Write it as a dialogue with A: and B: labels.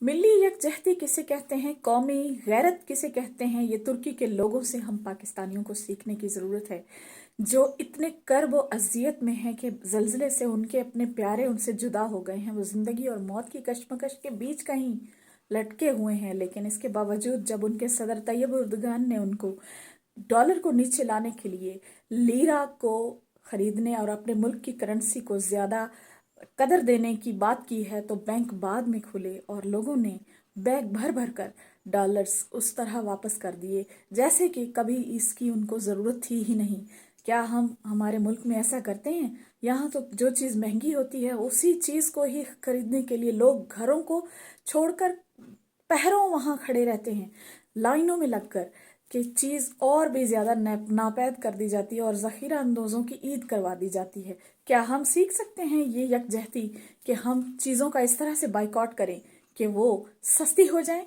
A: ملی یکجہتی کسے کہتے ہیں، قومی غیرت کسے کہتے ہیں، یہ ترکی کے لوگوں سے ہم پاکستانیوں کو سیکھنے کی ضرورت ہے، جو اتنے کرب و اذیت میں ہیں کہ زلزلے سے ان کے اپنے پیارے ان سے جدا ہو گئے ہیں، وہ زندگی اور موت کی کشمکش کے بیچ کہیں لٹکے ہوئے ہیں، لیکن اس کے باوجود جب ان کے صدر طیب اردگان نے ان کو ڈالر کو نیچے لانے کے لیے لیرا کو خریدنے اور اپنے ملک کی کرنسی کو زیادہ قدر دینے کی بات کی ہے، تو بینک بعد میں کھلے اور لوگوں نے بیگ بھر بھر کر ڈالرز اس طرح واپس کر دیے جیسے کہ کبھی اس کی ان کو ضرورت تھی ہی نہیں۔ کیا ہم ہمارے ملک میں ایسا کرتے ہیں؟ یہاں تو جو چیز مہنگی ہوتی ہے اسی چیز کو ہی خریدنے کے لیے لوگ گھروں کو چھوڑ کر پہروں وہاں کھڑے رہتے ہیں لائنوں میں لگ کر، کہ چیز اور بھی زیادہ ناپید کر دی جاتی ہے اور ذخیرہ اندوزوں کی عید کروا دی جاتی ہے۔ کیا ہم سیکھ سکتے ہیں یہ یکجہتی کہ ہم چیزوں کا اس طرح سے بائیکاٹ کریں کہ وہ سستی ہو جائیں؟